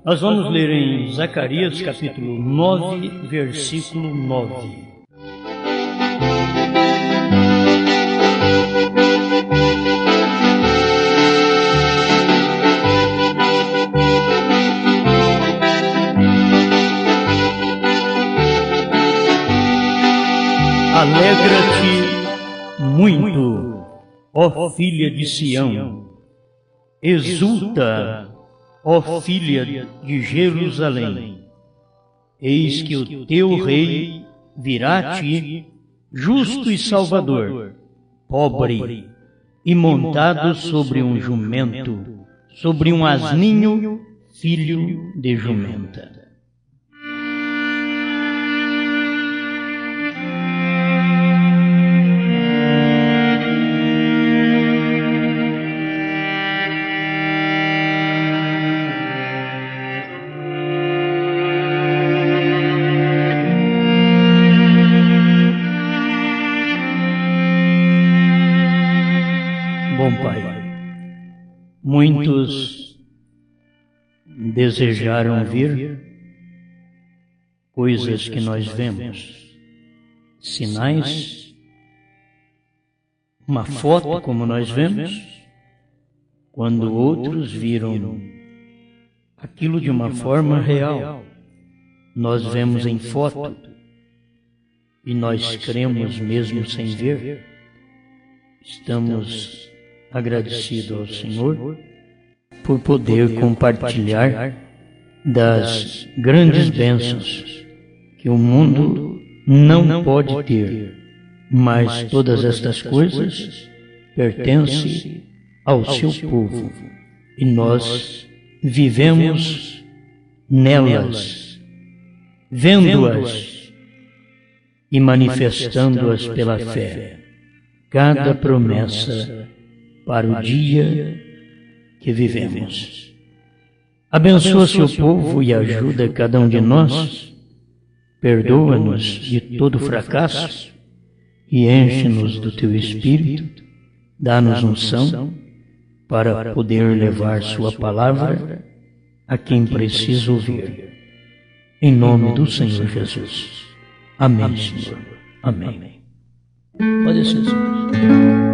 Nós vamos ler em Zacarias capítulo 9, versículo 9. Alegra-te muito, ó filha de Sião, exulta, ó filha de Jerusalém, eis que o teu rei virá a ti, justo e salvador, pobre e montado sobre um jumento, sobre um asninho, filho de jumenta. Bom Pai, muitos desejaram ver coisas que nós vemos, sinais, uma foto como nós vemos, quando outros viram aquilo de uma forma real. Nós vemos em foto e nós cremos mesmo sem ver. Estamos agradecido ao Senhor por poder compartilhar das grandes bênçãos que o mundo não pode ter, mas todas estas coisas pertencem ao seu povo e nós vivemos nelas, vendo-as e manifestando-as pela fé. Cada promessa para o dia que vivemos. Abençoa seu povo e ajuda cada um de nós. Perdoa-nos de todo fracasso e enche-nos do teu Espírito. Dá-nos unção para poder levar sua palavra a quem precisa ouvir. Em nome do Senhor Jesus. Amém, Senhor. Amém. Pode ser, Senhor.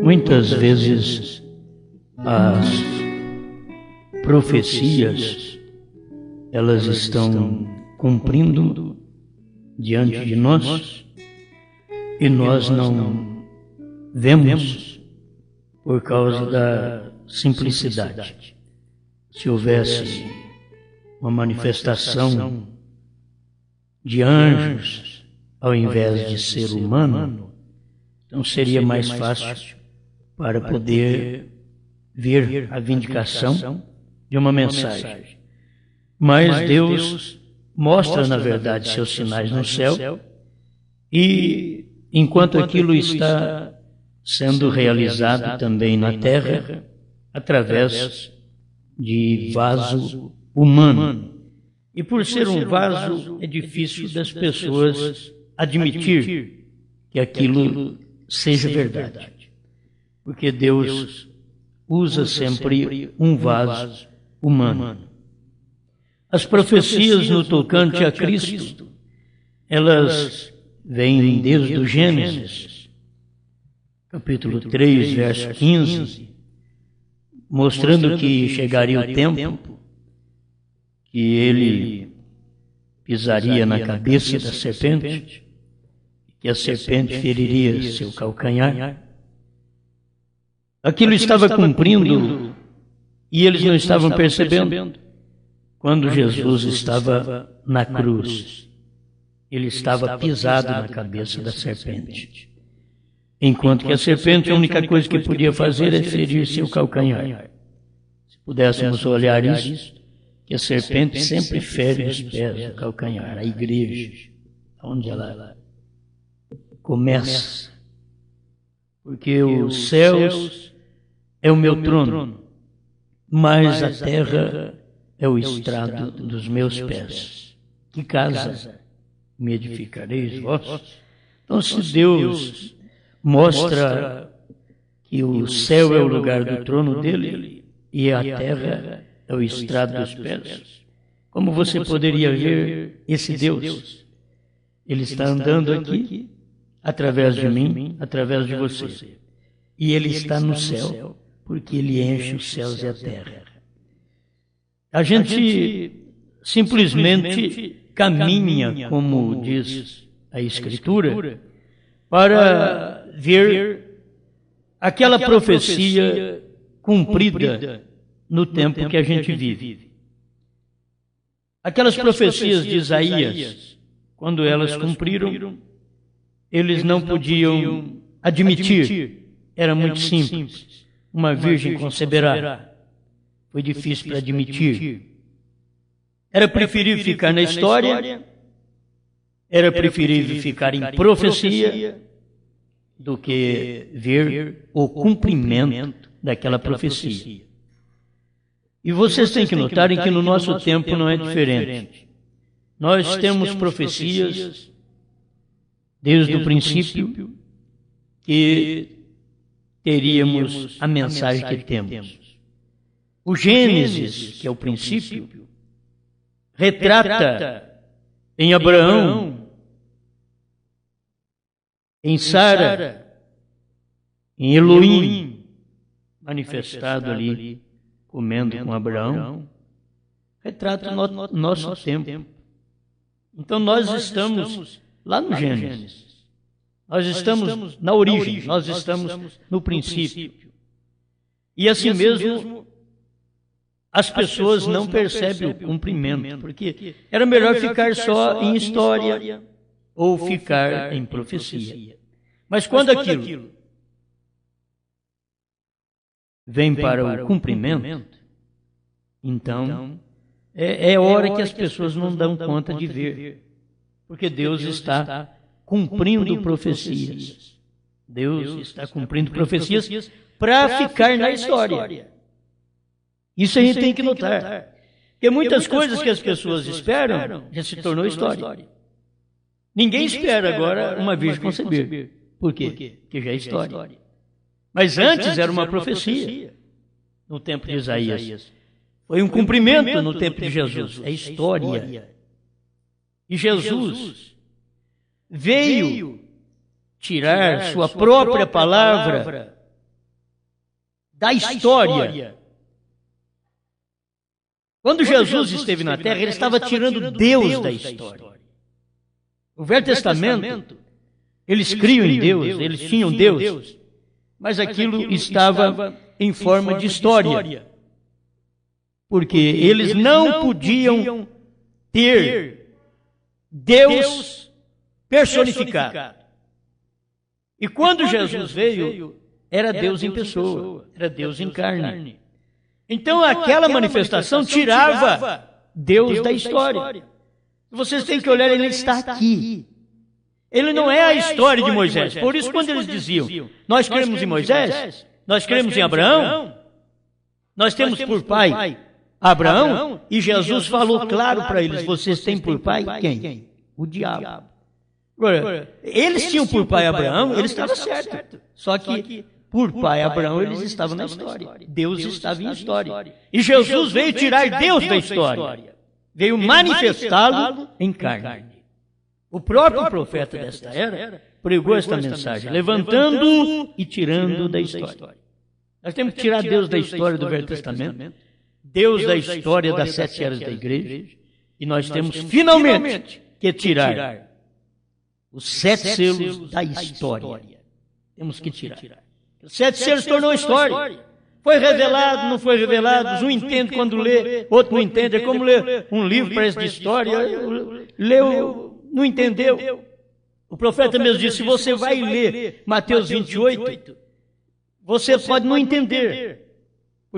Muitas vezes as profecias elas estão cumprindo diante de nós e nós não vemos por causa da simplicidade. Se houvesse uma manifestação de anjos ao invés de ser humano, então seria mais fácil para poder ver a vindicação de uma mensagem. Mas Deus mostra, na verdade, seus sinais no céu e, enquanto aquilo está sendo realizado também na terra, através de vaso humano. E por ser um vaso, é difícil das pessoas admitir que aquilo seja verdade. Porque Deus usa sempre um vaso humano. As profecias no tocante a Cristo, elas vêm desde o Gênesis, capítulo 3, verso 15, mostrando que chegaria o tempo que ele pisaria na cabeça da serpente, que a serpente feriria seu calcanhar. Aquilo estava cumprindo e eles não estavam percebendo. Quando Jesus estava na cruz, ele estava pisado na cabeça da serpente. Enquanto que a serpente, a única coisa que podia fazer é ferir seu calcanhar. Se pudéssemos olhar isso, que a serpente sempre fere os pés, o calcanhar, a igreja, onde ela começa. Porque os céus é o meu trono, mas a terra é o estrado dos meus pés. Que casa me edificareis vós? Então, se Deus mostra que o céu é o lugar do trono dele e a terra é o estrado dos pés, como você poderia ver esse Deus? Ele está andando aqui, através de mim, através de você. E ele está no céu, porque ele enche os céus e a terra. A gente simplesmente caminha, como diz a Escritura, para ver aquela profecia cumprida no tempo que a gente vive. Aquelas profecias de Isaías, quando elas cumpriram, eles não podiam admitir. Era muito simples. Uma virgem conceberá. Foi difícil para admitir. Era preferível ficar na história, era preferível ficar em profecia, do que ver o cumprimento daquela profecia. E vocês têm que notar que no nosso tempo não é diferente. Nós temos profecias desde o princípio que teríamos a mensagem que temos. O Gênesis, que é o princípio, retrata em Abraão, em Sara, em Elohim, manifestado ali, comendo com Abraão, retrata o nosso tempo. Então nós estamos lá no Gênesis. Nós estamos na origem, nós estamos no princípio. E assim mesmo, as pessoas não percebem o cumprimento, porque era melhor ficar só em história ou ficar em profecia. Mas quando aquilo vem para o cumprimento, então é hora que as pessoas não dão conta de ver, porque Deus está cumprindo profecias. Deus está cumprindo profecias para ficar na história. Isso a gente tem que notar. Porque muitas coisas que as pessoas esperam já se tornou história. Ninguém espera agora uma virgem conceber. Por quê? Porque já é história. Mas antes era uma profecia no tempo de Isaías. Foi um cumprimento no tempo de Jesus. É história. E Jesus veio tirar sua própria palavra da história. Quando Jesus esteve na terra, ele estava tirando Deus da história. No Velho Testamento, eles criam em Deus, eles tinham Deus, mas aquilo estava em forma de história. Porque eles não podiam ter Deus personificado. E quando Jesus veio, era Deus em pessoa, era Deus em carne. Então aquela manifestação tirava Deus da história. Vocês têm que olhar, ele está aqui. Ele não é a história de Moisés. Por isso, quando eles diziam, nós cremos em Moisés, nós cremos em Abraão, nós temos por pai Abraão, e Jesus falou claro para eles, vocês têm por pai quem? O diabo. Agora, eles tinham por pai Abraão, ele estava certo. Só que por pai Abraão eles estavam na história. Deus estava em história. E Jesus veio tirar Deus da história. Veio manifestá-lo em carne. O próprio profeta desta era pregou esta mensagem, levantando e tirando da história. Nós temos que tirar Deus da história do Velho Testamento, Deus da história das 7 eras da igreja, e nós temos finalmente que tirar os 7 selos da história. Temos que tirar. Os 7 selos tornou história. Foi revelado, não foi revelado. Um entende quando lê, outro não entende. É como ler um livro, parece de história. Leu, não entendeu. O profeta mesmo disse, se você vai ler Mateus 28, você pode não entender.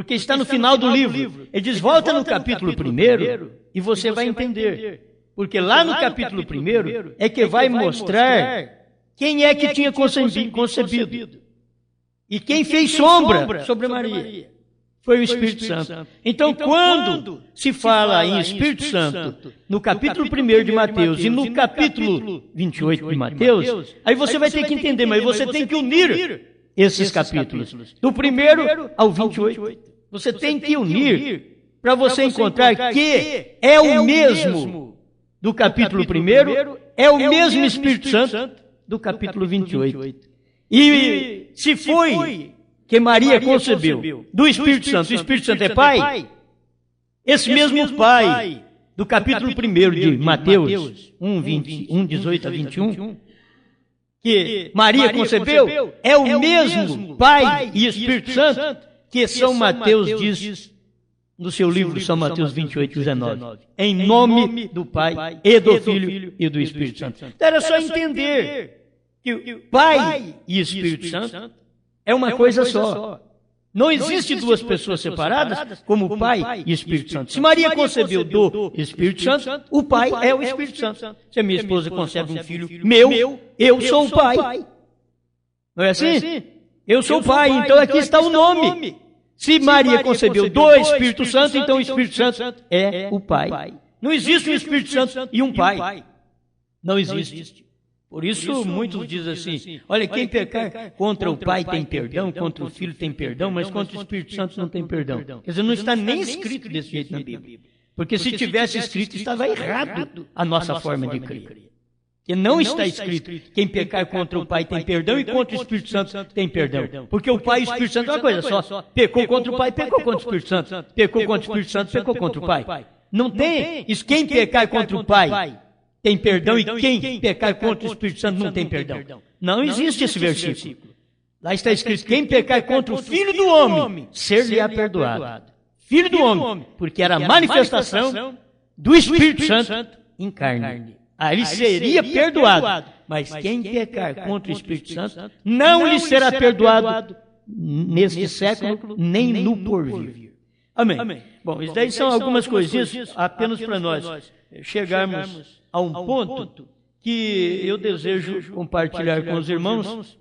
Porque está no final do livro. Ele diz, volta no capítulo 1 e você vai entender. Porque lá no capítulo 1 é que vai mostrar quem é que tinha concebido. E quem fez sombra sobre Maria. Foi o Espírito Santo. Então, quando se fala em Espírito Santo, no capítulo 1 de Mateus e no capítulo 28 de Mateus, aí você vai ter que entender, mas você tem que unir esses capítulos, do 1 ao 28. Você tem que unir para você encontrar que é o mesmo do capítulo 1, é o mesmo Espírito Santo do capítulo 28. E se foi que Maria concebeu do Espírito Santo, o Espírito Santo é Pai, esse mesmo Pai do capítulo 1 de Mateus 1, 18 a 21, que Maria concebeu, é o mesmo Pai e Espírito Santo que São Mateus diz no seu livro São Mateus 28, 19. Em nome do Pai e do Filho e do Espírito Santo. Então era só entender que Pai e Espírito Santo é uma coisa só. Não existe duas pessoas separadas como Pai e Espírito Santo. Se Maria concebeu do Espírito Santo, o Pai é o Espírito Santo. Se a minha esposa concebe um filho meu, eu sou o Pai. Não é assim? Eu sou o Pai, então aqui está o nome. Se Maria concebeu do Espírito Santo, então o Espírito Santo é o Pai. Não existe um Espírito Santo e um Pai. Não existe. Por isso muitos dizem assim, olha, quem pecar contra o Pai tem perdão, contra o Filho tem perdão, mas contra o Espírito Santo não tem perdão. Quer dizer, não está nem escrito desse jeito na Bíblia. Porque se tivesse escrito, estava errado a nossa forma de crer. Que não está escrito, quem pecar contra o Pai tem perdão e contra o Espírito Santo tem perdão. Porque o Pai e o Espírito Santo é uma coisa só. Pecou contra o Pai, pecou contra o Espírito Santo. Pecou contra o Espírito Santo, pecou contra o Pai. Não tem isso, quem pecar contra o Pai tem perdão e quem pecar contra o Espírito Santo não tem perdão. Não existe esse versículo. Lá está escrito, quem pecar contra o Filho do Homem, ser-lhe-á perdoado. Filho do Homem, porque era a manifestação do Espírito Santo em carne. Aí seria perdoado. Mas quem pecar contra o Espírito Santo não lhe será perdoado neste século, nem no porvir. Amém. Bom, isso daí são algumas coisinhas apenas para nós chegarmos a um ponto que eu desejo compartilhar com os irmãos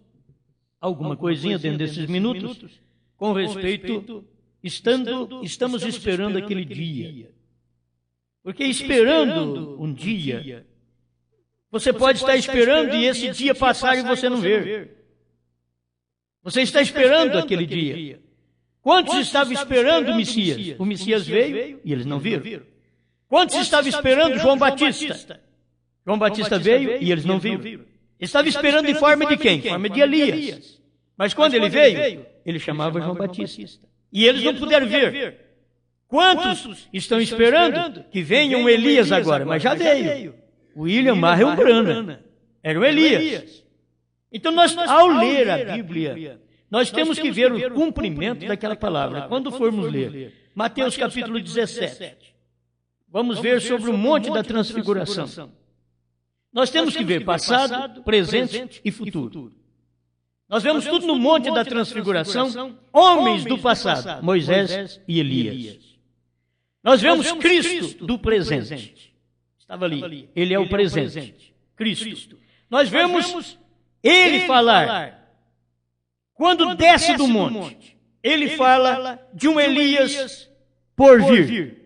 alguma coisinha dentro desses minutos com respeito, estamos esperando aquele dia. Porque esperando um dia, você pode estar esperando e esse dia passar e você não ver. Você está esperando aquele dia. Quantos estavam esperando o Messias? O Messias veio e eles não viram. Quantos estavam esperando João Batista? João Batista veio e eles não viram. Estava esperando em forma de quem? Em forma de Elias. Mas quando ele veio, ele chamava João Batista. E eles não puderam ver. Quantos estão esperando que venha um Elias agora? Mas já veio. William Marion Branham. Era o Elias. Então nós, ao ler a Bíblia, nós temos que ver o cumprimento daquela palavra. Quando formos ler Mateus capítulo 17, vamos ver sobre o Monte da Transfiguração. Nós temos que ver passado, presente e futuro. Nós vemos tudo no Monte da Transfiguração, homens do passado, Moisés e Elias. Nós vemos Cristo do presente. Estava ali. Ele é o presente. Cristo. Nós vemos ele falar. Quando desce do monte, ele fala de um Elias por vir.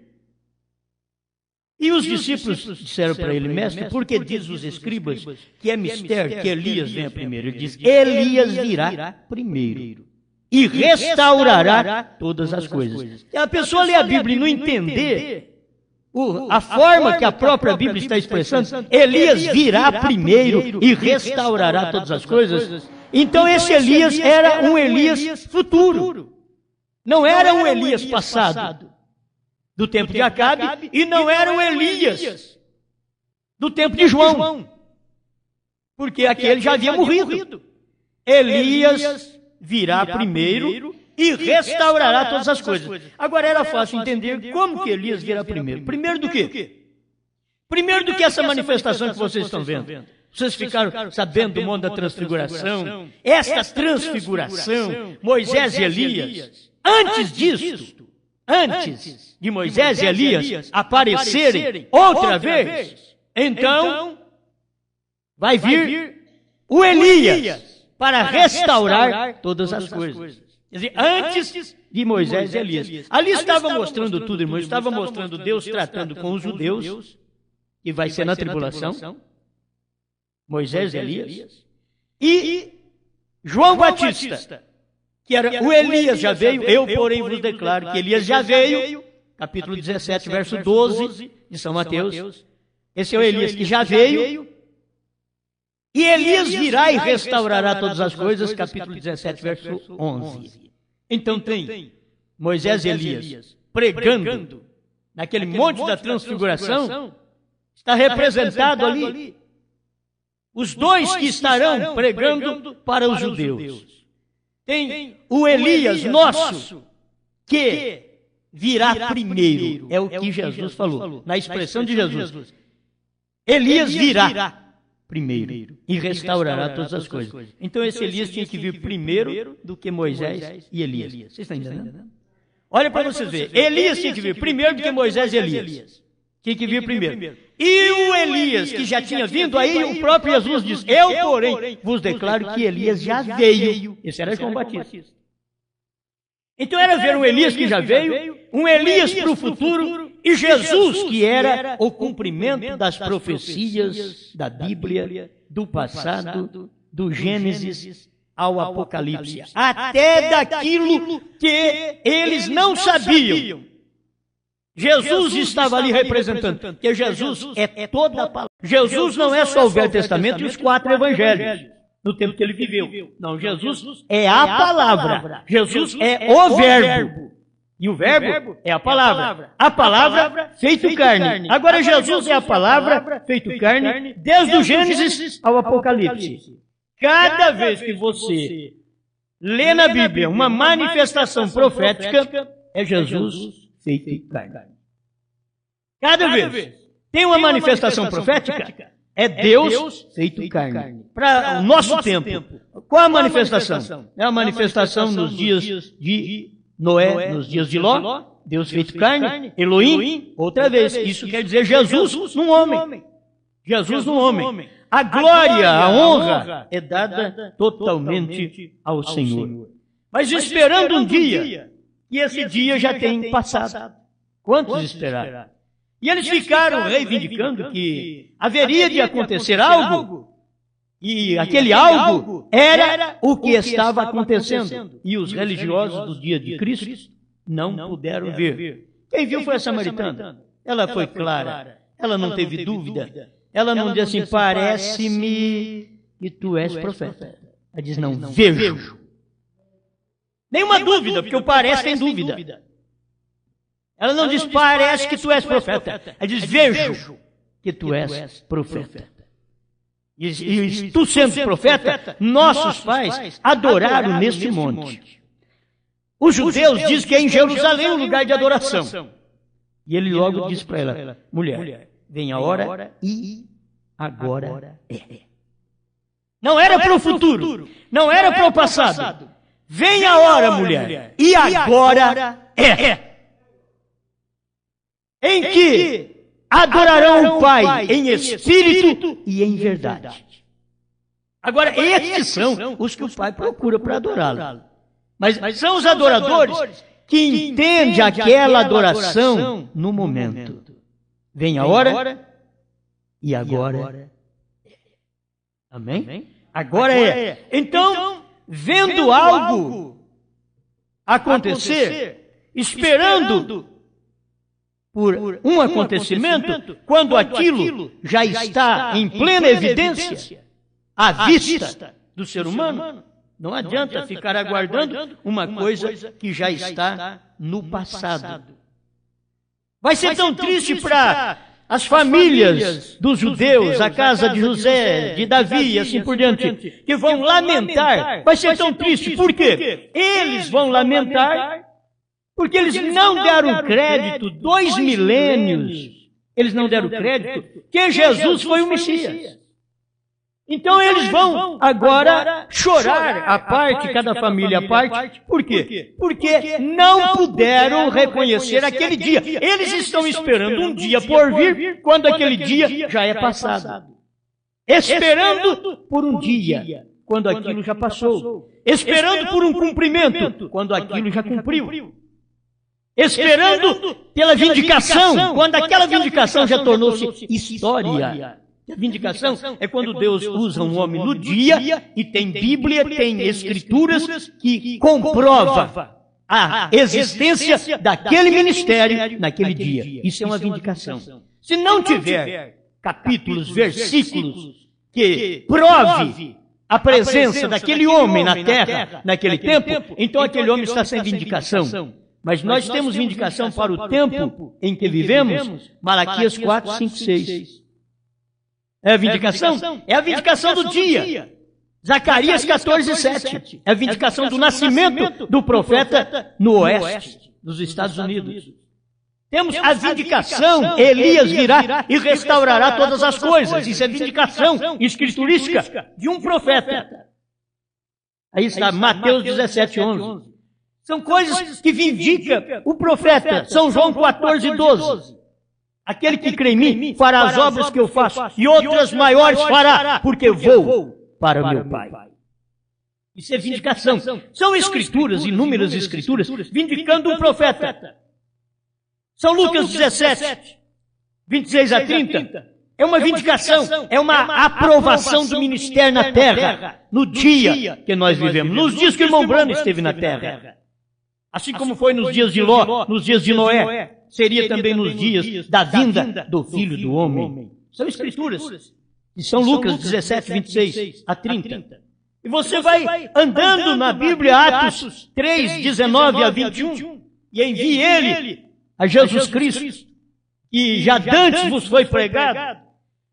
E os discípulos disseram para ele, mestre, por que diz os escribas que é mistério que Elias venha primeiro? Ele diz, Elias virá primeiro e restaurará todas as coisas. E a pessoa lê a Bíblia e não entender a forma que a própria Bíblia está expressando, Elias virá primeiro e restaurará todas as coisas. Então esse Elias era um Elias futuro. Não era um Elias passado do tempo de Acabe e não era um Elias do tempo de João. Porque aquele já havia morrido. Elias virá primeiro e restaurará todas as coisas. Agora era fácil entender como que Elias virá primeiro. Primeiro do quê? Primeiro do que essa manifestação que vocês estão vendo. Vocês ficaram sabendo do Monte da Transfiguração. Esta transfiguração, Moisés e Elias, antes disto, antes de Moisés e Elias aparecerem outra vez, então vai vir o Elias para restaurar todas as coisas. Quer dizer, antes de Moisés e Elias. Ali estava mostrando tudo, irmão. Estava mostrando Deus tratando com os judeus, que vai ser na tribulação, Moisés e Elias, e João Batista, que era o Elias já veio, eu porém vos declaro que Elias já veio, capítulo 17, verso 12 de São Mateus. Esse é o Elias que já veio, e Elias virá e restaurará todas as coisas, capítulo 17, verso 11. Então tem Moisés e Elias pregando naquele monte da transfiguração, está representado ali os dois que estarão pregando para os judeus. Tem o Elias nosso, que virá primeiro, é o que Jesus falou, na expressão de Jesus. Elias virá primeiro e restaurará todas as coisas. Então esse Elias tinha que vir primeiro do que Moisés e Elias. Vocês estão entendendo? Olha para vocês verem. Elias tinha que vir primeiro do que Moisés e Elias. Tinha que vir primeiro. E o Elias que já tinha vindo, aí o próprio Jesus diz, eu, porém, vos declaro que Elias já veio. Esse era João Batista. Então era ver um Elias que já veio, um Elias para o futuro, e Jesus que era o cumprimento das profecias da Bíblia, do passado, do Gênesis ao Apocalipse, até daquilo que eles não sabiam. Jesus estava ali representando, porque Jesus é toda a palavra. Jesus não é só o Velho Testamento e os 4 evangelhos, no tempo que ele viveu. Não, Jesus é a palavra. Jesus é o Verbo. E o Verbo é a palavra. A palavra feito carne. Agora Jesus é a palavra feito carne desde o Gênesis ao Apocalipse. Cada vez que você lê na Bíblia uma manifestação profética, é Jesus feito carne. Cada vez tem uma manifestação profética, é Deus feito carne. Para o nosso tempo, qual a manifestação? É a manifestação nos dias de Noé, nos dias de Ló, Deus feito carne, Elohim, outra vez. Isso quer dizer Jesus num homem. Jesus num homem. A glória, a honra é dada totalmente ao Senhor. Mas esperando um dia, e esse dia já tem passado. Quantos esperaram? E eles ficaram reivindicando que haveria de acontecer algo, e aquele algo era o que estava acontecendo. E os religiosos dos dias de Cristo não puderam ver. Quem viu foi a samaritana. Ela foi clara, ela não teve dúvida. Ela não disse assim, parece-me que tu és profeta. Ela diz, não, vejo. Nenhuma dúvida, porque o parece tem dúvida. Ela não diz, parece que tu és profeta. Ela diz, vejo que tu és profeta. E tu sendo profeta, nossos pais adoraram neste monte. Os judeus dizem que é em Jerusalém o lugar de adoração. E ele logo diz para ela, mulher, vem a hora e agora é. Não era para o futuro, não era para o passado. Vem a hora, mulher, e agora é. Em que adorarão o Pai em espírito e em verdade. Agora, estes são os que o Pai procura para adorá-lo. Mas são os adoradores que entendem aquela adoração no momento. Vem a hora e agora é. Amém? Agora é. Então, vendo algo acontecer, esperando por um acontecimento, quando aquilo já está em plena evidência, à vista do ser humano, não adianta ficar aguardando uma coisa que já está no passado. Vai ser tão triste para as famílias dos judeus, a casa de José, de Davi e assim por diante, que vão lamentar. Vai ser tão triste, por quê? Eles vão lamentar porque eles não deram crédito, 2 milênios, eles não deram crédito que Jesus foi o Messias. Então eles vão agora chorar à parte, cada família à parte. Por quê? Porque não puderam reconhecer aquele dia. Eles estão esperando um dia por vir, quando aquele dia já é passado. Esperando por um dia, quando aquilo já passou. Esperando por um cumprimento, quando aquilo já cumpriu. Esperando pela vindicação, quando aquela vindicação já tornou-se história. A vindicação é quando Deus usa um homem no dia e tem Bíblia, tem Escrituras que comprova a existência daquele ministério naquele dia. Isso é uma vindicação. Se não tiver capítulos, versículos que prove a presença daquele homem na terra naquele tempo, então aquele homem está sem vindicação. Mas nós temos vindicação para o tempo em que vivemos, Malaquias 4, 5, 6. É a vindicação? É a vindicação do dia. Zacarias 14, 7. É a vindicação do nascimento do profeta no oeste dos Estados Unidos. Temos a vindicação, Elias virá e restaurará todas as coisas. Isso é vindicação escriturística de um profeta. Aí está Mateus 17, 11. São coisas que vindicam o profeta. São João 14, 12. Aquele que crê em mim fará as obras que eu faço, e outras maiores fará, porque vou para o meu Pai. Isso é vindicação. São escrituras, inúmeras escrituras, vindicando um profeta. São Lucas 17, 26 a 30. É uma vindicação, é uma aprovação do ministério na terra, no dia que nós vivemos, nos dias que o irmão Branham esteve na terra. Assim como foi nos dias de Ló, nos dias de Noé, seria também nos dias da vinda do Filho do Homem. São escrituras. E São Lucas 17, 26 a 30. E você vai andando na Bíblia, Atos 3, 19 a 21, e envie ele a Jesus Cristo, que já dantes vos foi pregado.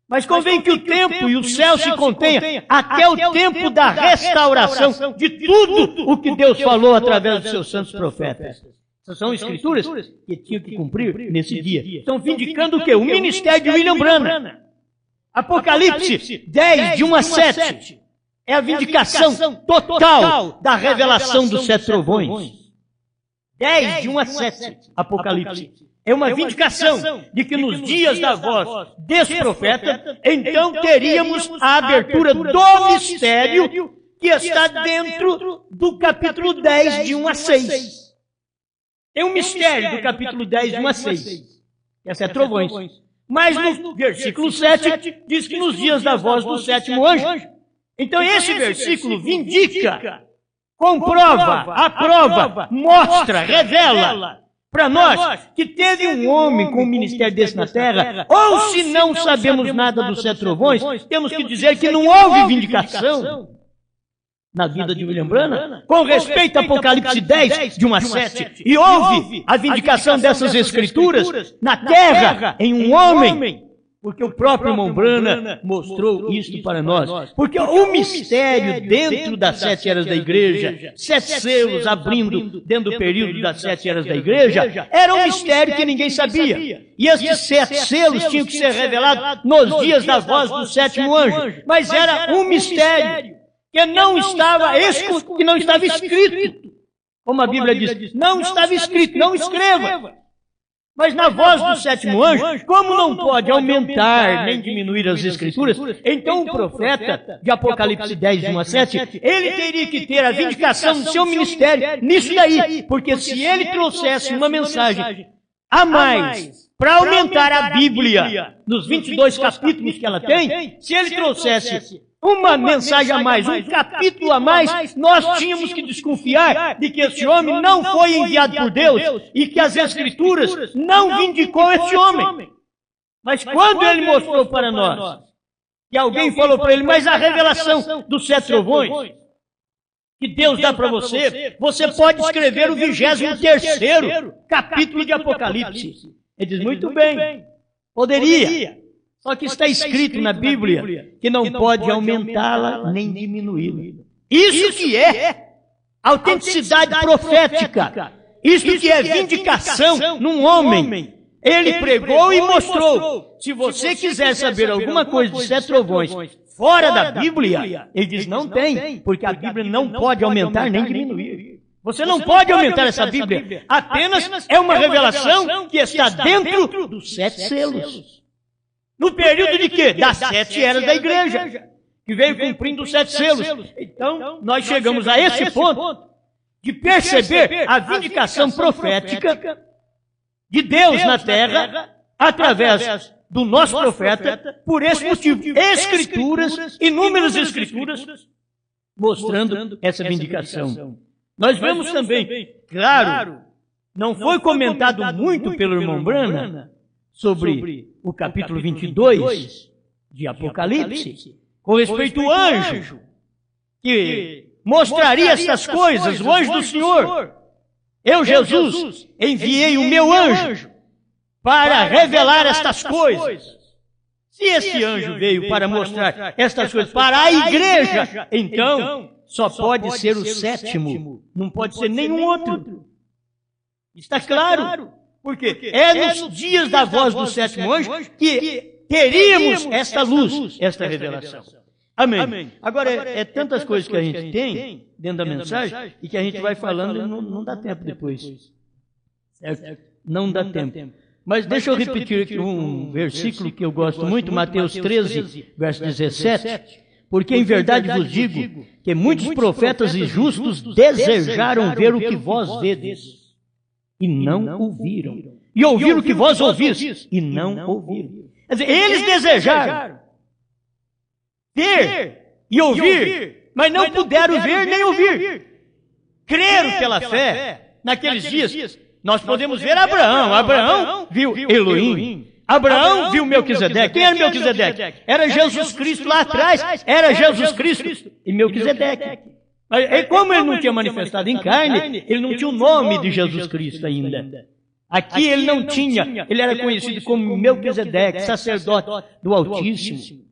Mas convém que o tempo e o céu se contenha até o tempo da restauração de tudo o que Deus falou através dos seus santos profetas. Essas são escrituras que tinham que cumprir nesse dia. Estão vindicando o quê? O ministério de William Branham. Apocalipse 10, de 1 a 7. É a vindicação total da revelação dos 7 trovões. 10, de 1 a 7. Apocalipse. É uma vindicação de que nos dias da voz desse profeta, então teríamos a abertura do mistério que está dentro do capítulo 10, de 1 a 6. Tem um mistério do capítulo 10, de 1 a 6. Essa é trovões. Mas no versículo 7 diz que nos dias da voz do 7º anjo. Então esse versículo vindica, comprova, aprova, mostra, revela para nós que teve um homem com um ministério desse na terra, ou se não sabemos nada dos 7 trovões, temos que dizer que não houve vindicação na vida de William Branham com respeito a Apocalipse 10, de 1 a 7. E houve a vindicação dessas escrituras na terra, em um homem, porque o próprio irmão Branham mostrou isto para nós. Porque o mistério dentro das 7 eras da igreja, 7 selos abrindo dentro do período das 7 eras da igreja, era um mistério que ninguém sabia. E esses 7 selos tinham que ser revelados nos dias da voz do 7º anjo. Mas era um mistério que não estava escrito. Como a Bíblia diz, não estava escrito, não escreva. Mas na voz do 7º anjo, como não pode aumentar nem diminuir as escrituras, então o profeta de Apocalipse 10, de 1 a 7, ele teria que ter a vindicação do seu ministério nisso daí, porque se ele trouxesse uma mensagem a mais para aumentar a Bíblia nos 22 capítulos que ela tem, se ele trouxesse uma mensagem a mais, um capítulo a mais, nós tínhamos que desconfiar de que esse homem não foi enviado por Deus e que as Escrituras não vindicou esse homem. Mas quando ele mostrou para nós, que alguém falou para ele, mas a revelação dos 7 trovões que Deus dá para você, você pode escrever o 23º capítulo de Apocalipse. Ele diz, muito bem, poderia. Só que está escrito na Bíblia que não pode aumentá-la nem diminuí-la. Isso que é autenticidade profética. Isso que é vindicação num homem. Ele pregou e mostrou. Se você quiser saber alguma coisa dos 7 trovões fora da Bíblia? Ele diz, não tem, porque a Bíblia não pode aumentar nem diminuir. Você não pode aumentar essa Bíblia. Apenas é uma revelação que está dentro dos 7 selos. No período de quê? Das 7 eras da igreja, que veio cumprindo os 7 selos. Então, nós chegamos a esse ponto de perceber a vindicação profética de Deus na terra, através do nosso profeta, por esse motivo. Escrituras, inúmeras escrituras, mostrando essa vindicação. Nós vemos também, claro, não foi comentado muito pelo irmão Brana sobre o capítulo 22 de Apocalipse, com respeito ao anjo, que mostraria essas coisas, o anjo do Senhor. Eu, Jesus, enviei o meu anjo para revelar estas coisas. Se esse anjo veio para mostrar estas coisas para a igreja, então só pode ser o 7º, não pode ser nenhum outro. Está claro? Porque é nos dias da voz do 7º anjo que teríamos esta luz, esta revelação. Amém. Agora, é tantas coisas que a gente tem dentro da mensagem e que a gente vai falando e não dá tempo depois. Certo? Não dá tempo. Mas deixa eu repetir aqui um versículo que eu gosto muito, Mateus 13, verso 17. Porque em verdade vos digo que muitos profetas e justos desejaram ver o que vós vedes e não ouviram. E ouviram o que vós ouvis e não ouviram. Quer dizer, eles desejaram ver e ouvir, mas não puderam ver nem ouvir. Creram pela fé naqueles dias. Nós podemos ver Abraão. Abraão viu Elohim. Abraão viu Melquisedeque. Quem era Melquisedeque? Era Jesus Cristo lá atrás. Era Jesus Cristo e Melquisedeque. Mas como ele não tinha manifestado em carne, ele não tinha o nome de Jesus Cristo ainda. Aqui ele não tinha. Ele era conhecido como Melquisedeque, sacerdote do Altíssimo.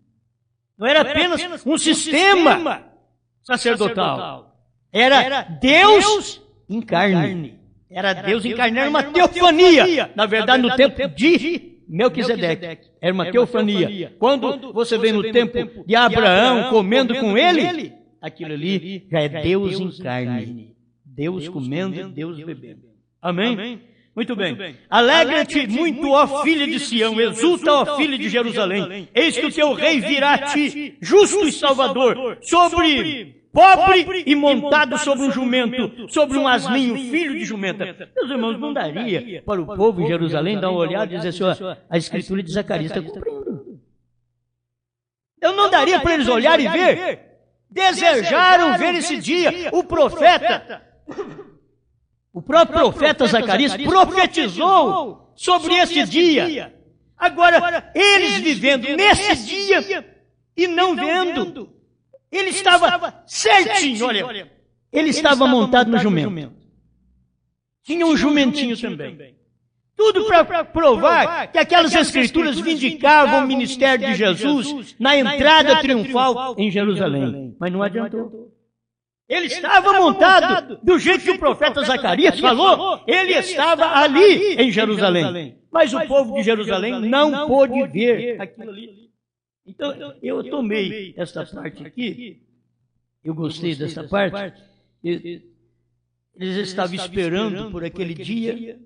Não era apenas um sistema sacerdotal. Era Deus em carne. Era Deus em carne. Era uma teofania. Na verdade, no tempo de Melquisedeque. Era uma teofania. Quando você vê no tempo de Abraão comendo com ele, aquilo ali já é Deus em carne. Deus comendo, Deus bebendo. Amém? Muito bem. Alegra-te muito, ó filha de Sião, exulta, ó filha de Jerusalém. Eis que o teu rei virá a ti, justo e salvador, sobre pobre e montado sobre um jumento, sobre um asninho, filho de jumenta. Meus irmãos, não daria para o povo de Jerusalém dar uma olhada e dizer assim, ó, a escritura de Zacarias está cumprindo. Eu não daria para eles olharem e ver. Desejaram ver esse dia. O próprio profeta Zacarias profetizou sobre esse dia. Agora, eles vivendo nesse dia e não vendo. Ele estava certinho, olha. Ele estava montado no jumento. Tinha um jumentinho também. Tudo para provar que aquelas escrituras vindicavam o ministério de Jesus na entrada triunfal em Jerusalém. Mas não adiantou. Ele estava montado do jeito que o profeta Zacarias falou. Ele estava ali em Jerusalém. Mas o povo de Jerusalém não pôde ver aquilo ali. Então, eu tomei esta parte aqui. Eu gostei dessa parte. Eles estavam esperando por aquele dia.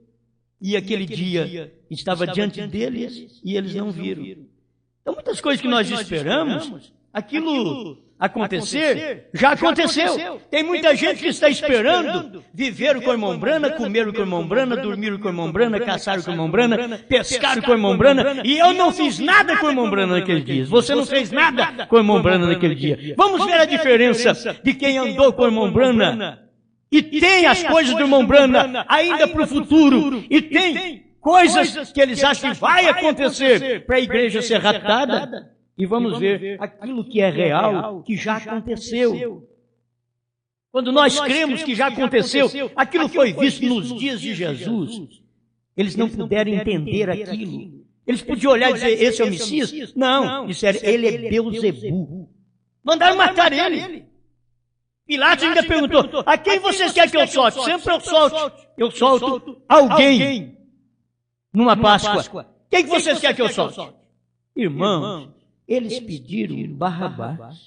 E aquele dia estava diante deles e eles não viram. Então, muitas coisas que nós esperamos, aquilo acontecer, já aconteceu. Tem muita gente que está esperando viver com o irmão Brana, comer com o irmão Brana, dormir com o irmão Brana, caçar com o irmão Brana, pescar com o irmão Brana, e eu não fiz nada com o irmão Brana naqueles dias. Você não fez nada com o irmão Brana naquele dia. Vamos ver a diferença de quem andou com o irmão Brana e tem as coisas do irmão Brana ainda para o futuro, e tem coisas que eles acham que vai acontecer para a igreja ser raptada. E vamos ver aquilo que é real, que já aconteceu. Quando nós cremos que já aconteceu, aquilo foi visto nos dias de Jesus, eles não puderam entender aquilo. Eles podiam olhar e dizer, esse é o Messias? Não, disseram, ele é Beuzebu. Mandaram matar ele. Pilatos ainda perguntou, a quem vocês querem que eu solte? Sempre eu solto alguém numa Páscoa. Quem vocês querem que eu solte? Irmãos, Eles pediram Barrabás.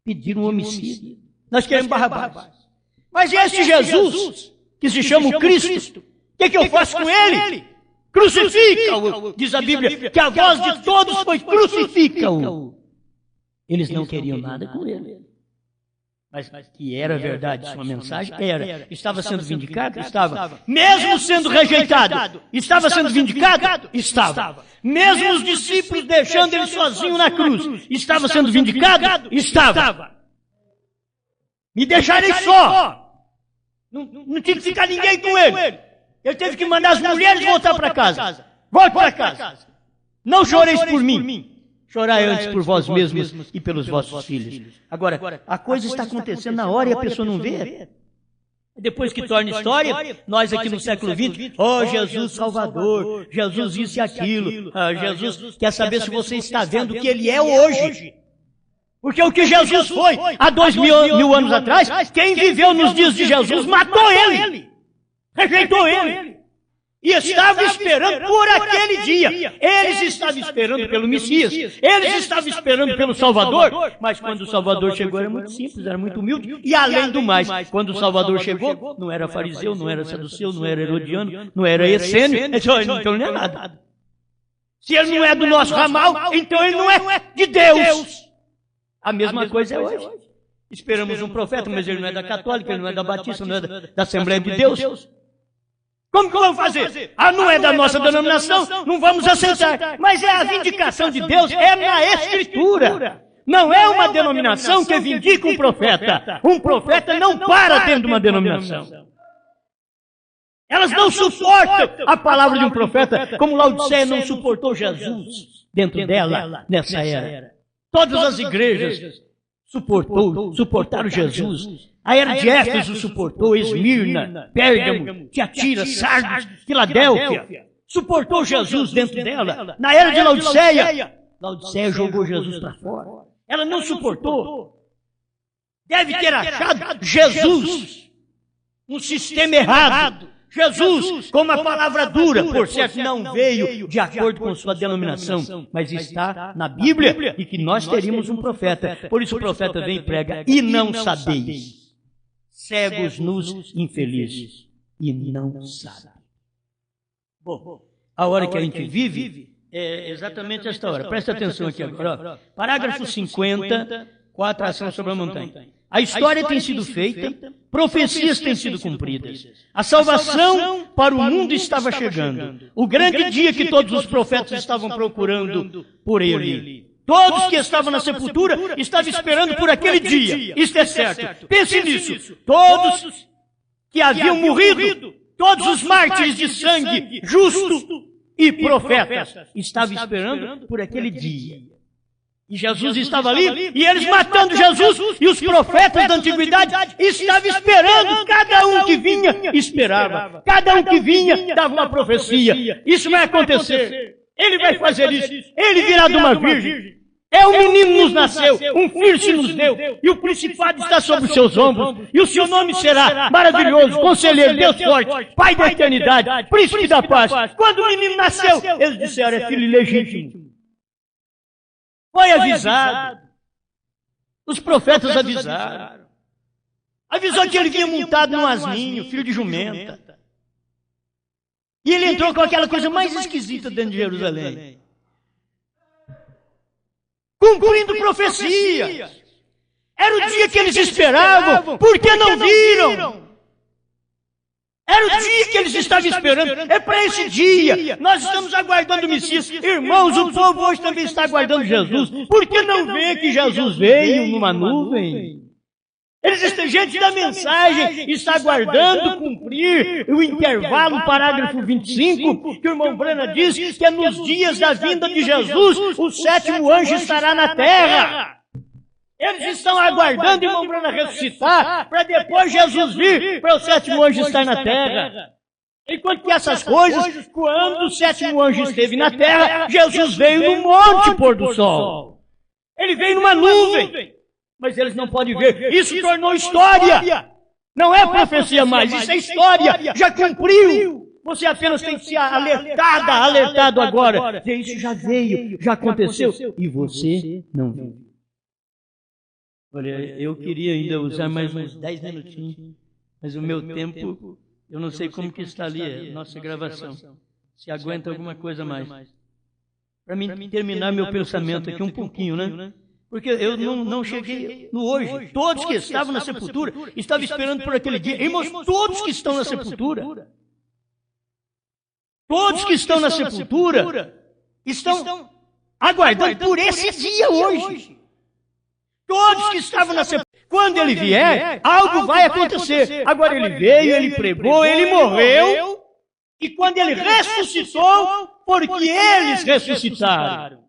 Pediram um homicídio. Nós queremos Barrabás. Mas este Jesus, que se chama o Cristo, o que eu faço com ele? Crucifica-o, diz a Bíblia, que a voz de todos foi crucifica-o. Eles não queriam nada com ele. Mas que era verdade sua mensagem? Era. Estava sendo vindicado? Estava. Mesmo sendo rejeitado, estava sendo vindicado? Estava. Mesmo os discípulos deixando ele sozinho na cruz, estava sendo vindicado? Estava. Me deixarei só. Não tinha que ficar ninguém com ele. Ele teve que mandar as mulheres voltar para casa. Volte para casa. Não choreis por mim. Chorai antes por vós mesmos e pelos vossos filhos. Agora, a coisa está acontecendo na hora e a pessoa não vê. Depois que torna história, nós aqui no século XX, Jesus Salvador, Jesus isso e aquilo, Jesus quer saber se você está vendo o que ele é hoje. Porque o que Jesus foi há 2000 anos atrás, quem viveu nos dias de Jesus matou ele, rejeitou ele. E estava esperando por aquele dia. Eles estavam esperando pelo Messias. Eles estavam esperando pelo Salvador. Mas quando o Salvador chegou era muito simples, era muito humilde. E além do mais, quando o Salvador chegou, não era fariseu, não era saduceu, não era herodiano, não era essênio. Então ele não é nada. Se ele não é do nosso ramal, então ele não é de Deus. A mesma coisa é hoje. Esperamos um profeta, mas ele não é da católica, ele não é da batista, não é da Assembleia de Deus. Como que vamos fazer? Não é da nossa denominação, não vamos aceitar. Mas é a vindicação de Deus, é na Escritura. Não é uma denominação que vindica um profeta. Um profeta não para dentro de uma denominação. Elas não suportam a palavra de um profeta, como Laodiceia não suportou Jesus dentro dela, nessa era. Todas as igrejas suportaram Jesus. A era de Éfeso suportou, Esmirna, Pérgamo, Tiatira, Sardes, Filadélfia. Suportou Jesus dentro dela. Na era de Laodiceia jogou Jesus para fora. Ela não suportou. Deve ter achado Jesus um sistema errado. Jesus, com uma palavra dura, por certo, não veio de acordo com sua denominação, mas está na Bíblia e que nós teríamos um profeta. Por isso o profeta vem e prega, e não sabeis. Cegos, nus, infelizes, e não sabem. Bom, a hora que a gente vive é exatamente esta hora. Presta atenção aqui agora. Parágrafo 50, 4 ação sobre a montanha. A história tem sido feita, profecias têm sido cumpridas. A salvação para o mundo estava chegando. O grande dia que todos os profetas estavam procurando por ele. Todos que estavam na sepultura estavam esperando por aquele dia. Isto é certo. Pense nisso. Todos que haviam morrido, todos os mártires de sangue, justo e profetas, estavam esperando por aquele dia. E Jesus estava ali, e eles matando Jesus, e os profetas da antiguidade estavam esperando. Cada um que vinha, esperava. Cada um que vinha, dava uma profecia. Isso vai acontecer. Ele vai fazer isso. Ele virá de uma virgem. Um menino nos nasceu, um filho se nos deu, e o principado está sobre os seus ombros, e o seu nome será maravilhoso, conselheiro, Deus forte, Pai da eternidade, príncipe da paz. Quando o menino nasceu, eles disseram, é filho ilegítimo. Foi avisado. Os profetas avisaram. Avisou que ele vinha montado num asninho, filho de jumenta. E ele entrou com aquela coisa mais esquisita dentro de Jerusalém. Cumprindo profecias. Era o dia que eles esperavam. Por que não viram? Era o dia que eles estavam esperando. É para esse dia. Nós estamos aguardando o Messias. Irmãos, o povo hoje também está aguardando Jesus. Por que não vê que Jesus veio numa nuvem? Gente da mensagem está aguardando cumprir o intervalo, parágrafo 25, que o irmão Brana diz que é nos dias da vinda de Jesus, o 7º anjo estará na terra. Eles estão aguardando o irmão Brana ressuscitar, para depois Jesus vir, para o 7º anjo estar na terra. Enquanto que essas coisas, quando o 7º anjo esteve na terra, Jesus veio no monte pôr do sol. Ele veio numa nuvem. Mas eles não podem ver. Isso tornou história. Não é profecia mais, isso é história. Já cumpriu. Você apenas tem que ser alertado agora. Isso já veio, já aconteceu. E você não viu. Olha, eu queria ainda usar mais uns 10 minutinhos, mas o meu tempo, eu não sei como que está ali a nossa gravação. Se aguenta alguma coisa mais. Para mim terminar meu pensamento aqui um pouquinho, né? Porque eu não cheguei no hoje. Todos que estavam na sepultura estavam esperando por aquele dia. Irmãos, todos que estão na sepultura, todos que estão na sepultura estão aguardando por esse dia hoje. Todos que estavam na sepultura. Quando ele vier, algo vai acontecer. Agora ele veio, ele pregou, ele morreu. E quando ele ressuscitou, porque eles ressuscitaram.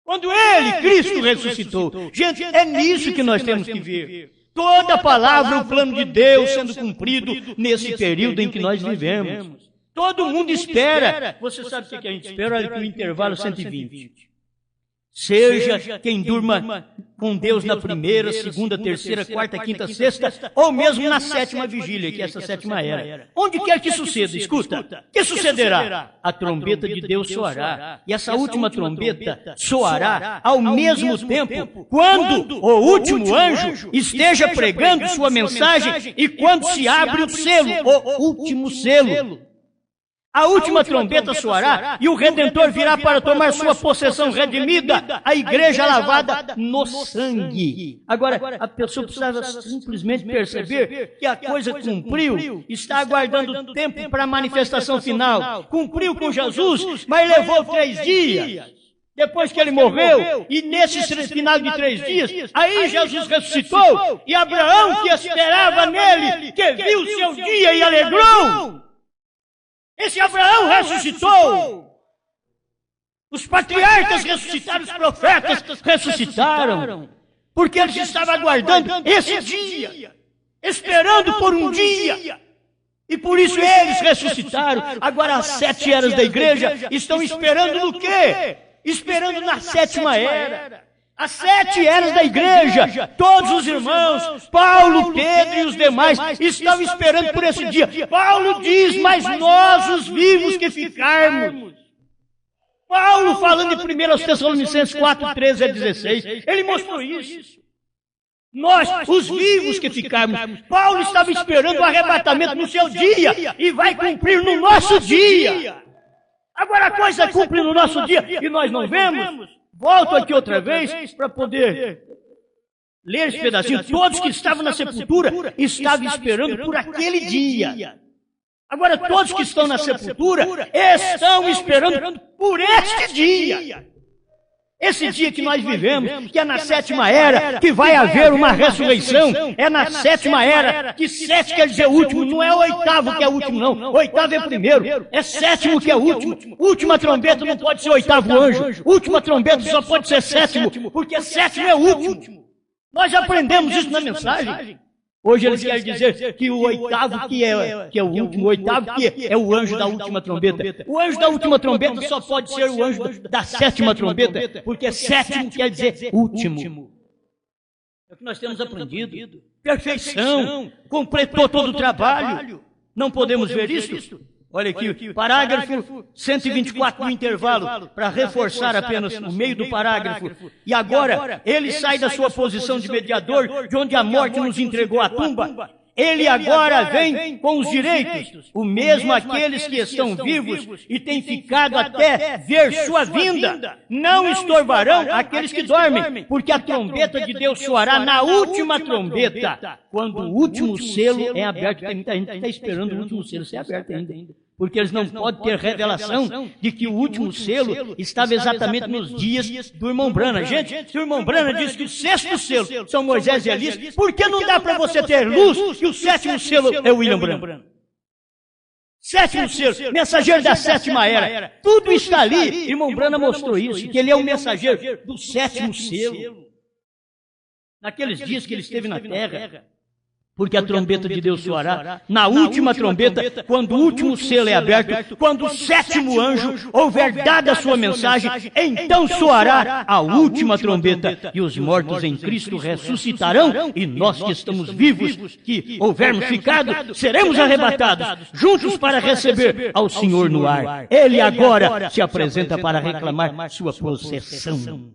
Quando ele, Cristo, ressuscitou. Gente, é nisso que nós temos que ver. Toda a palavra, o plano de Deus sendo cumprido nesse período em que nós vivemos. Todo mundo espera. Você sabe o que a gente espera? Olha aqui o intervalo 120. Seja quem durma com Deus na primeira, segunda, terceira, quarta, quinta, sexta, ou mesmo na sétima vigília, que é essa sétima era. Onde quer que suceda, escuta, que sucederá? A trombeta de Deus soará. E essa última trombeta soará ao mesmo tempo quando o último anjo esteja pregando sua mensagem e quando se abre o selo, o último selo. A última trombeta soará e o Redentor virá para tomar sua possessão redimida, a igreja lavada no sangue. Agora, a pessoa precisava simplesmente perceber que a coisa cumpriu, está aguardando tempo para a manifestação final. Cumpriu com Jesus, mas levou 3 dias. Depois que ele morreu, e nesse final de 3 dias, aí Jesus ressuscitou, e Abraão, que esperava nele, que viu o seu dia e alegrou. Esse Abraão ressuscitou. Os patriarcas ressuscitaram, os profetas ressuscitaram. Porque eles estavam aguardando esse dia, esperando por um dia. E por isso eles ressuscitaram. Agora as 7 eras da igreja estão esperando no quê? Esperando na sétima era. As 7 eras da igreja, todos os irmãos, Paulo, Pedro e os demais, estão esperando por esse dia. Paulo diz, mas nós, os vivos que ficarmos. Paulo, falando em 1 Tessalonicenses 4, 13 a 16, ele mostrou isso. Nós, os vivos que ficarmos. Paulo estava esperando o arrebatamento no seu dia e vai cumprir no nosso dia. Agora a coisa cumpre no nosso dia e nós não vemos. Volto aqui outra vez para poder ler esse pedacinho. Todos que estavam na sepultura estavam esperando por aquele dia. Agora, todos que estão na sepultura estão esperando por este dia. Esse dia que nós vivemos, que é na sétima era, que vai haver uma ressurreição, é na sétima era, que 7 quer dizer último, não é o 8º que é último, não. 8º é primeiro, é 7º que é último. Última trombeta não pode ser 8º anjo, última trombeta só pode ser 7º, porque 7º é último. Nós aprendemos isso na mensagem. Hoje eles querem dizer que o 8º que é o último, o 8º que é o anjo da última trombeta. O anjo da última trombeta só pode ser o anjo da 7ª trombeta, porque 7º quer dizer último. É o que nós temos aprendido. Perfeição, completou todo o trabalho. Não podemos ver isso? Olha aqui, parágrafo 124 no intervalo, para reforçar apenas o meio do parágrafo. E agora, ele sai da sua posição de mediador, de onde a morte nos entregou à tumba. Ele agora vem com os direitos, o mesmo aqueles que estão vivos e têm ficado até ver sua vinda. Não estorvarão aqueles que dormem, porque a trombeta de Deus soará na última trombeta, quando o último selo é aberto. Tem muita gente que está esperando o último selo ser aberto ainda. Porque eles não podem ter revelação de que o último selo estava exatamente nos dias do irmão Branham. Gente, se o irmão Branham diz que o 6º selo são Moisés e Elias, por que não dá para você ter luz que o 7º selo é William Branham? 7º selo, mensageiro da sétima era. Tudo está ali. Irmão Branham mostrou isso, que ele é o mensageiro do 7º selo. Naqueles dias que ele esteve na terra. Porque a trombeta de Deus soará na última trombeta, quando o último selo é aberto, quando o sétimo anjo houver dado a sua mensagem, então soará a última trombeta, e os mortos em Cristo ressuscitarão, e nós que estamos vivos, que houvermos ficado, seremos arrebatados, juntos para receber ao Senhor no ar. Ele agora se apresenta para reclamar sua possessão.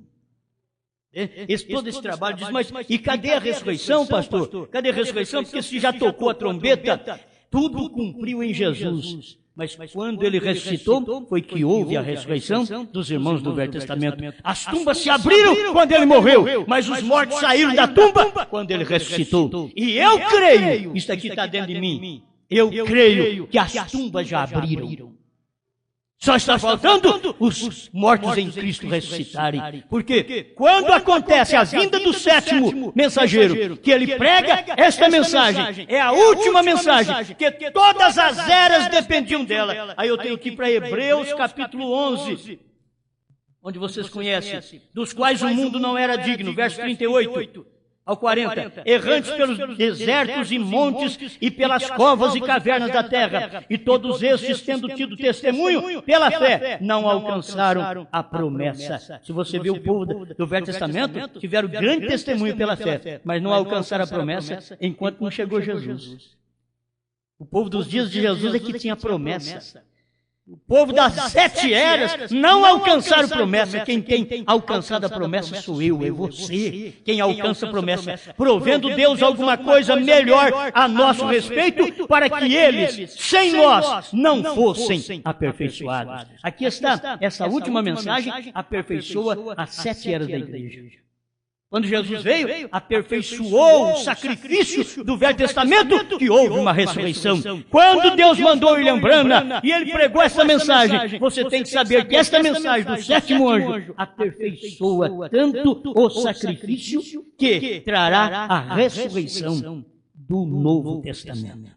Todo esse trabalho diz, mas e cadê a ressurreição, pastor? Cadê a ressurreição? Porque se já tocou a trombeta, tudo cumpriu em Jesus. Mas quando ele ressuscitou, foi que houve a ressurreição dos irmãos do Velho Testamento. As tumbas se abriram quando ele morreu, mas os mortos saíram da tumba quando ele ressuscitou. E eu creio, isso aqui está dentro de mim, eu creio que as tumbas já abriram. Só está faltando os mortos em Cristo ressuscitarem. Porque quando acontece a vinda do sétimo mensageiro, que ele prega esta mensagem, é a última mensagem, que todas as eras dependiam dela. Aí eu tenho que ir para Hebreus capítulo 11, onde vocês conhecem, dos quais o mundo não era digno, verso 38. Ao 40, errantes pelos desertos e montes e pelas covas e cavernas da terra, e todos estes, tendo tido testemunho pela fé, não alcançaram a promessa. Se você vê o povo do Velho Testamento, tiveram grande testemunho pela fé, mas não alcançaram a promessa enquanto não chegou Jesus. O povo dos dias de Jesus é que tinha promessa. O povo das 7 eras não alcançaram promessa. Quem tem alcançado a promessa sou eu, é você. Quem alcança a promessa, provendo Deus alguma coisa melhor a nosso respeito, para que eles, sem nós, não fossem aperfeiçoados. Aqui está, essa última mensagem aperfeiçoa as 7 eras da igreja. Quando Jesus veio, aperfeiçoou o sacrifício do Velho Testamento, que houve uma ressurreição. Quando Deus mandou William Branham e ele pregou essa mensagem, você tem que saber que esta mensagem do sétimo anjo aperfeiçoa tanto o sacrifício que trará a ressurreição do Novo Testamento.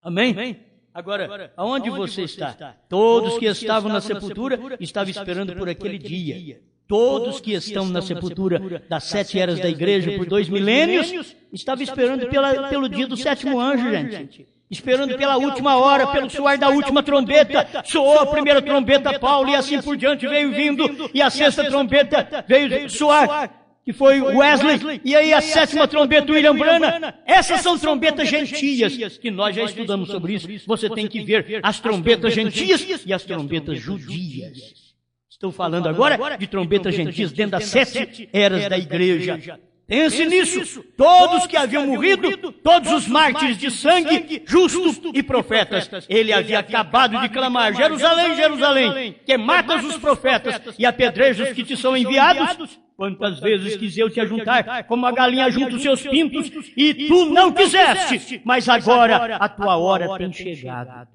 Amém? Agora, aonde você está? Todos que estavam na sepultura estavam esperando por aquele dia. Todos que estão na sepultura das 7 eras da igreja por 2 milênios, estavam esperando pelo dia do sétimo anjo, gente. Esperando pela última hora, pelo soar da última trombeta. Soou a primeira trombeta, Paulo, e assim por diante veio vindo. E a 6ª trombeta veio soar, que foi Wesley. E aí a 7ª trombeta, William Branham. Essas são trombetas gentias, que nós já estudamos sobre isso. Você tem que ver as trombetas gentias e as trombetas judias. Estou falando agora de trombetas gentias dentro das 7 eras da igreja. Pense nisso. Todos que haviam morrido, todos os mártires de sangue, justos e profetas. Ele havia acabado de clamar, Jerusalém, Jerusalém, que matas os profetas e apedrejas que te são enviados. Quantas vezes quis eu te ajuntar, como a galinha junta os seus pintos, e tu não quiseste, mas agora a tua hora tem chegado.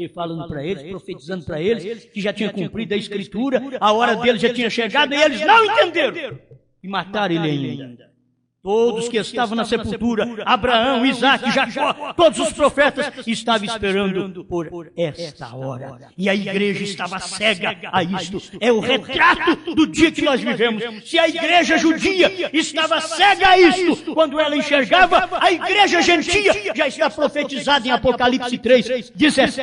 Ele falando para eles, profetizando para eles, que já tinha cumprido a escritura, a hora deles já tinha chegado, e eles não entenderam. E mataram ele ainda. Todos que estavam na sepultura, Abraão, Isaac, Jacó, todos os profetas, estavam esperando por esta hora. E a igreja estava cega a isto. É o retrato do dia que nós vivemos. Se a igreja judia estava cega a isto, quando ela enxergava, a igreja gentia já está profetizada em Apocalipse 3,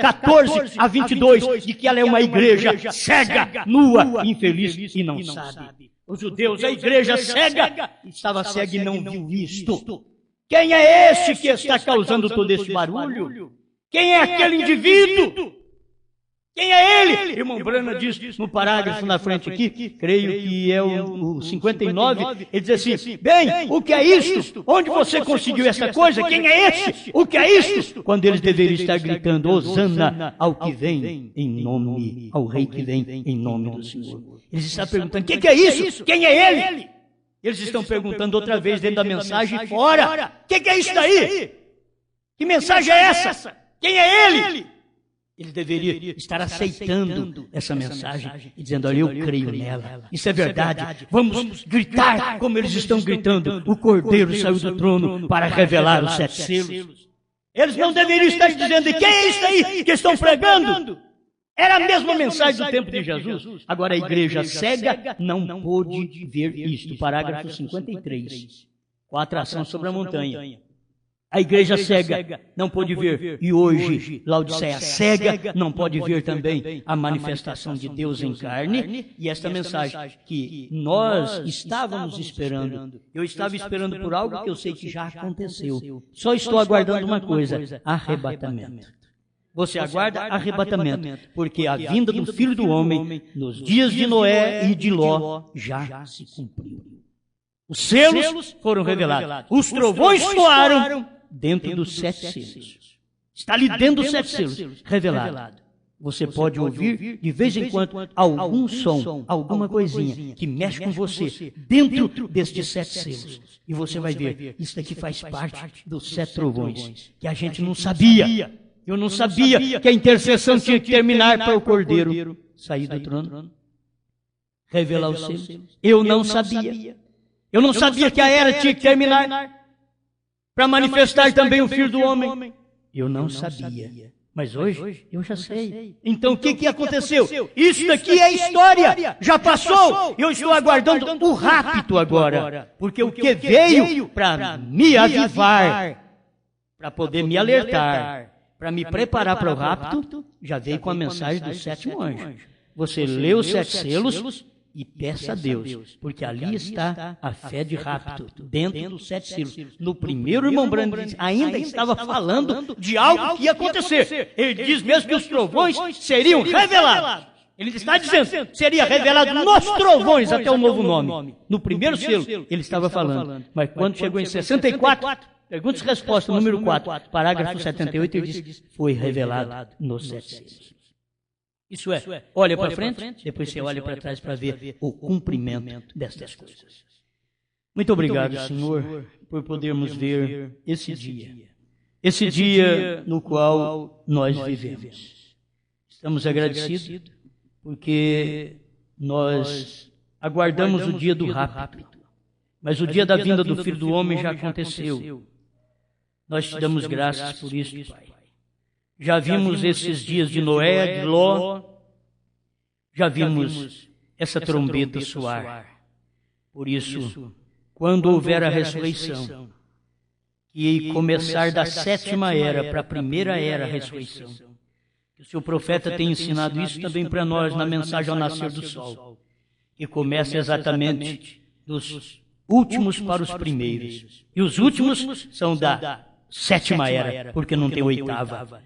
14 a 22, de que ela é uma igreja cega, nua, infeliz e não sabe. Os judeus, a igreja cega, estava cega e não viu isto. Quem é esse que está causando todo esse barulho? Quem é aquele indivíduo? Quem é ele? Irmão Branham diz no parágrafo na frente aqui, creio que é o 59, ele diz assim, bem, o que é isto? Onde você conseguiu essa coisa? Quem é esse? O que é isto? Quando eles deveriam estar gritando, Hosana ao que vem em nome, ao rei que vem em nome do Senhor. Eles estão perguntando, o que é isso? Quem é ele? Eles estão perguntando outra vez dentro da mensagem, fora, o que é isso daí? Que mensagem é essa? Quem é ele? Ele deveria estar aceitando essa mensagem e dizendo, olha, eu creio nela. Isso é verdade. Vamos gritar como eles estão gritando. O Cordeiro saiu do trono para revelar os 7 selos. Eles não deveriam estar dizendo, quem é isso aí que estão pregando? Era a mesma mensagem do tempo de Jesus. Agora a igreja cega não pôde ver isto. Parágrafo 53. Com a atração sobre a montanha. A igreja cega não pôde ver, e hoje Laodiceia cega não pode ver também a manifestação de Deus em carne, e esta mensagem que nós estávamos esperando, eu estava esperando por algo que eu sei que já aconteceu, só estou aguardando uma coisa, arrebatamento. Você aguarda arrebatamento, porque a vinda do Filho do Homem, nos dias de Noé e de Ló, já se cumpriu. Os selos foram revelados, os trovões soaram dentro dos 7 selos. Está ali dentro dos 7 selos, revelado. Você pode ouvir, de vez em quando, algum som, alguma coisinha que mexe com você dentro destes 7 selos. E você vai ver, isso aqui faz parte dos 7 trovões, que a gente não sabia. Eu não sabia que a intercessão tinha que terminar para o Cordeiro sair do trono, revelar os selos. Eu não sabia. Eu não sabia que a era tinha que terminar para manifestar também o Filho do Homem. Eu não sabia. Mas hoje eu já sei. Então o que aconteceu? Isso daqui é história. Já passou. Eu estou aguardando o rapto agora. Porque o que veio para me avivar, para poder me alertar, para me preparar para o rapto, já veio com a mensagem do 7º anjo. Você lê os 7 selos e peça a Deus, porque ali está a fé de rapto, dentro dos 7 selos. No primeiro, o irmão Branham ainda estava falando de algo que ia acontecer. Ele diz mesmo que os trovões seriam revelados. Ele está dizendo, seria revelado nos trovões até o novo nome. No primeiro selo, ele estava falando. Mas quando chegou em 64, perguntas e respostas, número 4, parágrafo 78, ele diz, foi revelado nos 7 selos. Isso é, olha para frente, depois você olha para trás para ver o cumprimento destas coisas. Muito obrigado, Senhor, por podermos ver esse dia no qual nós vivemos. Estamos agradecidos porque nós aguardamos o dia do rapto, mas o dia da vinda do Filho do Homem já aconteceu. Nós te damos graças por isso, Pai. Já vimos esses dias de Noé, de Ló, já vimos essa trombeta soar. Por isso, quando houver a ressurreição, e começar da 7ª era para a primeira era a ressurreição, que o seu profeta tem ensinado isso também para nós na mensagem ao nascer do sol, que começa exatamente dos últimos para os primeiros. E os últimos são da 7ª era, porque não tem 8ª.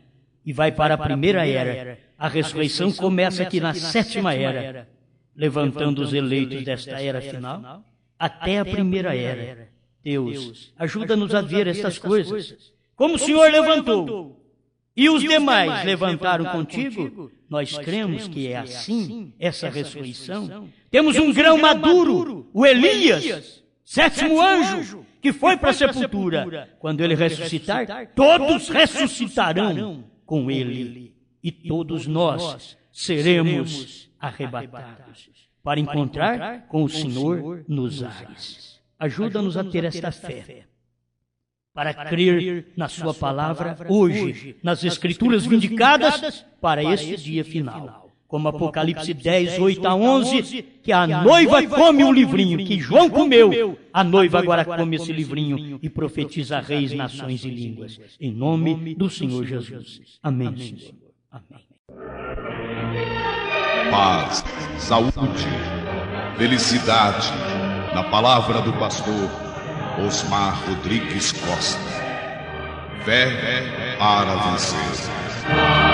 E vai para a primeira era. A ressurreição começa aqui na 7ª era, levantando os eleitos desta era final até a primeira era. Deus, ajuda-nos a ver estas coisas. Como o Senhor levantou e os demais levantaram contigo, nós cremos que é assim essa ressurreição. Temos um grão maduro, o Elias, 7º anjo, que foi para a sepultura. Quando ele ressuscitar, todos ressuscitarão com ele, e todos nós seremos arrebatados para encontrar com o Senhor nos ares. Ajuda-nos a ter esta fé, para crer na sua palavra hoje, nas Escrituras vindicadas para este dia final. Como Apocalipse 10, 8 a 11, que a noiva come um livrinho que João comeu, a noiva agora come esse livrinho e profetiza a reis, nações e línguas. Em nome do Senhor Jesus. Amém, Senhor. Amém. Paz, saúde, felicidade, na palavra do pastor Osmar Rodrigues Costa. Fé para vencer.